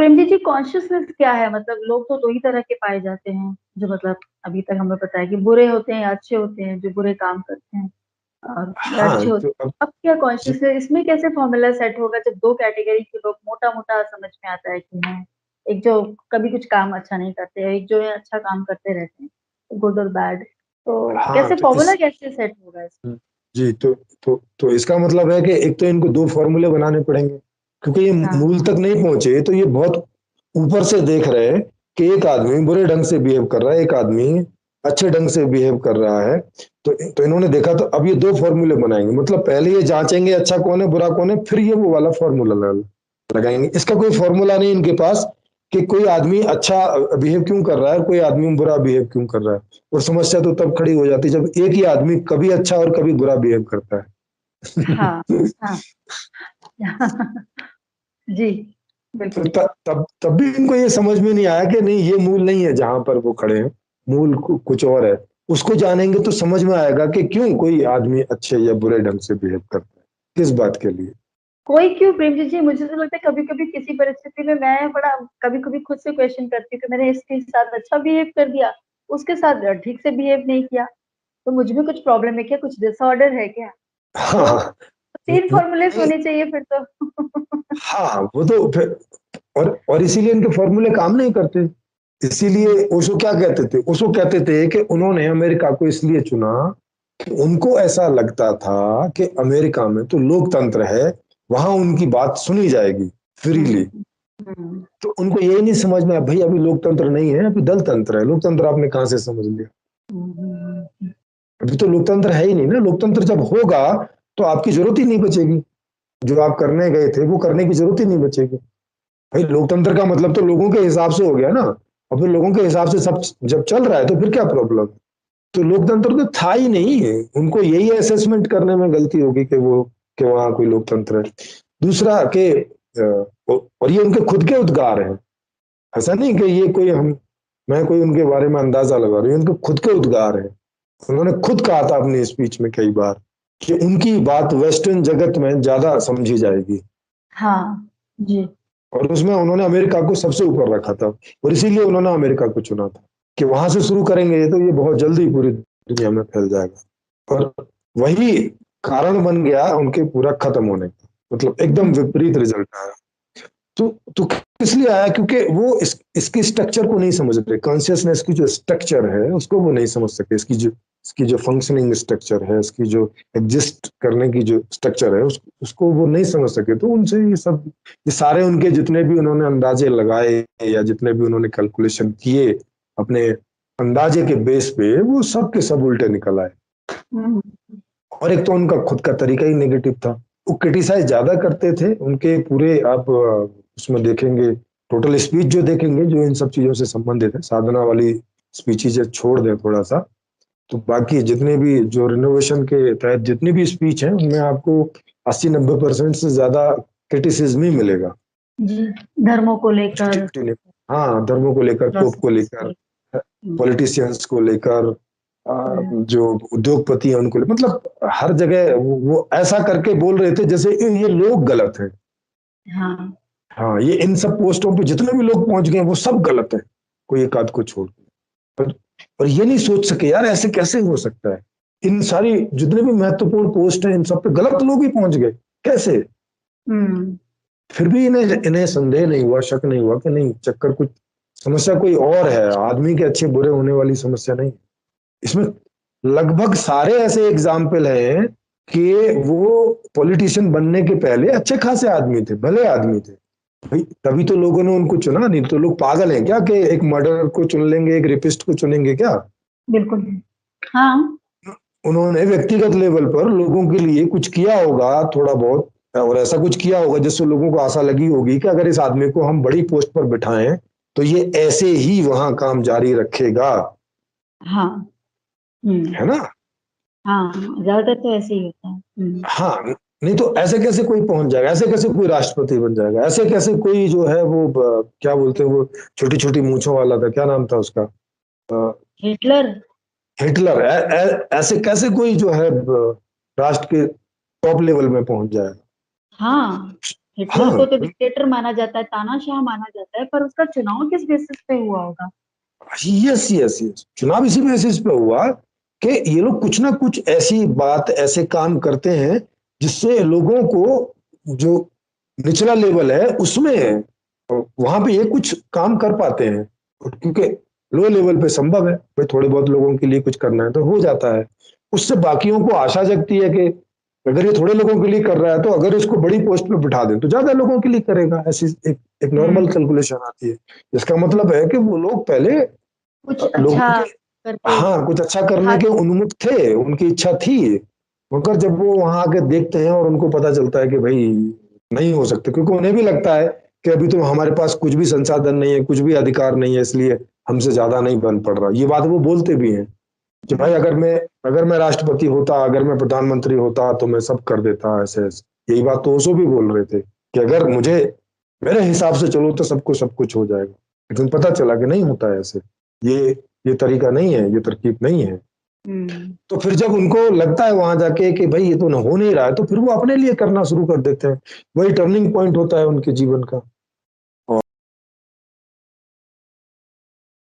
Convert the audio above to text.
Prem ji consciousness क्या है? मतलब लोग तो 2 ही तरह के पाए जाते हैं, जो मतलब अभी तक हमें पता है कि बुरे होते हैं या अच्छे होते हैं, जो बुरे काम करते हैं और या हाँ अच्छे तो होते अब हैं। अब क्या ज- कॉन्शियस है, इसमें कैसे फॉर्मूला सेट होगा जब 2 कैटेगरी के लोग मोटा-मोटा समझ में आता है कि हाँ, एक जो कभी कुछ काम अच्छा नहीं करते हैं, एक जो है अच्छा काम करते रहते हैं, गुड और बैड। तो हाँ कैसे तो फॉर्मूला इस कैसे सेट होगा इसमें? जी तो इसका मतलब है कि एक तो इनको दो फॉर्मूले बनाने पड़ेंगे, क्योंकि ये हाँ, मूल तक नहीं पहुंचे, तो ये बहुत ऊपर से देख रहे हैं कि एक आदमी बुरे ढंग से बिहेव कर रहा है, एक आदमी अच्छे ढंग से बिहेव कर रहा है। तो इन्होंने देखा, तो अब ये दो फॉर्मूले बनाएंगे, मतलब पहले ये जांचेंगे अच्छा कौन है बुरा कौन है, फिर ये वो वाला फॉर्मूला लगाएंगे। इसका कोई फॉर्मूला नहीं इनके पास कि कोई आदमी अच्छा बिहेव क्यों कर रहा है, कोई आदमी बुरा बिहेव क्यों कर रहा है। और समस्या तो तब खड़ी हो जाती है जब एक ही आदमी कभी अच्छा और कभी बुरा बिहेव करता है। हाँ, हाँ। जी, तो बिल्कुल। तब भी इनको ये समझ में नहीं आया कि नहीं, ये मूल नहीं है जहां पर वो खड़े हैं, मूल कुछ और है। उसको जानेंगे तो समझ में आएगा कि क्यों कोई आदमी अच्छे या बुरे ढंग से बिहेव करता है, किस बात के लिए। कोई क्यों प्रेम जी मुझे तो लगता है कभी-कभी किसी परिस्थिति में मैं बड़ा कभी-कभी खुद से क्वेश्चन करती हूँ कि मैंने इसके साथ अच्छा बिहेव कर दिया, उसके साथ ठीक से बिहेव नहीं किया, तो मुझ में कुछ प्रॉब्लम है क्या? कुछ डिसऑर्डर है क्या? हाँ तो हाँ। 3 फॉर्मूलेज़ नहीं, होने चाहिए फिर तो। हाँ वो तो फिर, और इसीलिए इनके फॉर्मूले काम नहीं करते। इसीलिए ओशो क्या कहते थे, ओशो कहते थे कि उन्होंने अमेरिका को इसलिए चुना कि उनको ऐसा लगता था कि अमेरिका में तो लोकतंत्र है, वहां उनकी बात सुनी जाएगी फ्रीली। हुँ, हुँ, तो उनको यही नहीं समझ में आया, भाई अभी लोकतंत्र नहीं है, अभी दल तंत्र है। लोकतंत्र आपने कहां से समझ लिया? हुँ, हुँ, अभी तो लोकतंत्र है ही नहीं ना। लोकतंत्र जब होगा तो आपकी जरूरत ही नहीं बचेगी, जो आप करने गए थे वो करने की जरूरत ही नहीं बचेगी। भाई लोकतंत्र का मतलब तो लोगों के हिसाब से हो गया ना। और फिर लोगों के हिसाब से सब जब चल रहा है तो फिर क्या प्रॉब्लम? तो लोकतंत्र तो था ही नहीं है। उनको यही असेसमेंट करने में गलती होगी कि वो कि वहां कोई लोकतंत्र है। दूसरा कि और ये उनके खुद के उद्गार हैं, ऐसा नहीं कि ये कोई हम मैं कोई उनके बारे में अंदाजा लगा रही हूँ, उनके खुद के उद्गार हैं। उन्होंने खुद कहा था अपनी स्पीच में कई बार कि उनकी बात वेस्टर्न जगत में ज्यादा समझी जाएगी। हाँ, जी। और उसमें उन्होंने अमेरिका को सबसे ऊपर रखा था, और इसीलिए उन्होंने अमेरिका को चुना था कि वहां से शुरू करेंगे तो ये बहुत जल्दी पूरी दुनिया में फैल जाएगा। और वही कारण बन गया उनके पूरा खत्म होने का, मतलब एकदम हुँ, विपरीत रिजल्ट आया। तो तो किस लिए आया? क्योंकि वो इसकी स्ट्रक्चर को नहीं समझ रहे, कॉन्शियसनेस की जो स्ट्रक्चर है उसको वो नहीं समझ सके। इसकी जो फंक्शनिंग स्ट्रक्चर है, इसकी जो एग्जिस्ट करने की जो स्ट्रक्चर है, उसको वो नहीं समझ सके। तो उनसे ये सारे उनके जितने भी उन्होंने अंदाजे लगाए या जितने भी उन्होंने कैलकुलेशन किए अपने अंदाजे के बेस पे, वो सब के सब उल्टे निकल आए। हुँ, और एक तो उनका खुद का तरीका ही नेगेटिव था। वो क्रिटिसाइज ज्यादा करते थे। उनके पूरे आप उसमें देखेंगे, टोटल स्पीच जो देखेंगे जो इन सब चीजों से संबंधित है, साधना वाली स्पीचेज छोड़ दें थोड़ा सा, तो बाकी जितने भी जो रिनोवेशन के तहत जितनी भी स्पीच है उनमें आपको 80-90% से ज्यादा क्रिटिसिज्म ही मिलेगा। जी, धर्मों को लेकर, पॉजिटिविटी नहीं। हाँ, धर्मों को लेकर, पोप को फिलॉसफीज़ को लेकर, लेकर। हुँ, पॉलिटिशियंस को लेकर, हुँ, जो उद्योगपति हैं उनको मतलब हर जगह वो ऐसा करके बोल रहे थे जैसे ये लोग गलत हैं। हाँ, हाँ, ये इन सब पोस्टों पे जितने भी लोग पहुंच गए वो सब गलत है, कोई एक आध को छोड़ के। और ये नहीं सोच सके यार ऐसे कैसे हो सकता है, इन सारी जितने भी महत्वपूर्ण पोस्ट हैं इन सब पे गलत लोग ही पहुंच गए, कैसे? हुँ, फिर भी इन्हें इन्हें संदेह नहीं हुआ, शक नहीं हुआ कि नहीं, चक्कर कुछ समस्या कोई और है, आदमी के अच्छे बुरे होने वाली समस्या नहीं। इसमें लगभग सारे ऐसे एग्जाम्पल हैं कि वो पॉलिटिशियन बनने के पहले अच्छे खासे आदमी थे, भले आदमी थे। भाई तभी तो लोगों ने उनको चुना, नहीं तो लोग पागल हैं क्या कि एक मर्डरर को चुन लेंगे, एक रेपिस्ट को चुनेंगे क्या? बिल्कुल। हाँ, उन्होंने व्यक्तिगत लेवल पर लोगों के लिए कुछ किया होगा थोड़ा बहुत, और ऐसा कुछ किया होगा जिससे लोगों को आशा लगी होगी कि अगर इस आदमी को हम बड़ी पोस्ट पर बिठाएं तो ये ऐसे ही वहां काम जारी रखेगा, हाँ, हुँ, है ना? हाँ, ज़्यादातर तो ऐसे ही होता है। हुँ, हाँ, नहीं तो ऐसे कैसे कोई पहुंच जाएगा, ऐसे कैसे कोई राष्ट्रपति बन जाएगा, ऐसे कैसे कोई जो है वो क्या बोलते हैं वो छोटी छोटी मूंछों वाला था, क्या नाम था उसका? अ, हिटलर। हिटलर। ऐसे कैसे कोई जो है राष्ट्र के टॉप लेवल में पहुंच जाएगा? हाँ, हिटलर हाँ को तो डिक्टेटर माना जाता है, तानाशाह माना जाता है, पर उसका चुनाव किस बेसिस पे हुआ होगा? यस यस यस, चुनाव इसी बेसिस पे हुआ कि ये लोग कुछ ना कुछ ऐसी बात, ऐसे काम करते हैं जिससे लोगों को, जो निचला लेवल है उसमें, वहां पे ये कुछ काम कर पाते हैं। क्योंकि लो लेवल पे संभव है भाई, थोड़े बहुत लोगों के लिए कुछ करना है तो हो जाता है। उससे बाकियों को आशा जगती है कि अगर ये थोड़े लोगों के लिए कर रहा है तो अगर इसको बड़ी पोस्ट पे बिठा दें तो ज्यादा लोगों के लिए करेगा। ऐसी एक नॉर्मल हम्म। कैलकुलेशन आती है। इसका मतलब है कि वो लोग पहले कुछ अच्छा लोगों के, करके हाँ, कुछ अच्छा करने दिखा। के उन्मुख थे, उनकी इच्छा थी। मगर जब वो वहां आके देखते हैं और उनको पता चलता है कि भाई नहीं हो सकते, क्योंकि उन्हें भी लगता है कि अभी तो हमारे पास कुछ भी संसाधन नहीं है, कुछ भी अधिकार नहीं है, इसलिए हमसे ज्यादा नहीं बन पड़ रहा। ये बात वो बोलते भी हैं कि भाई हम्म। अगर मैं राष्ट्रपति होता, अगर मैं प्रधानमंत्री होता तो मैं सब कर देता, ऐसे ऐसे। यही बात तो ओशो भी बोल रहे थे कि अगर मुझे, मेरे हिसाब से चलो तो सबको सब कुछ हो जाएगा। लेकिन पता चला कि नहीं होता है ऐसे। ये ये तरीका नहीं है, ये तरकीब नहीं है। हम्म। तो फिर जब उनको लगता है वहां जाके कि भाई ये तो हो नहीं रहा है, तो फिर वो अपने लिए करना शुरू कर देते हैं। वही टर्निंग पॉइंट होता है उनके जीवन का।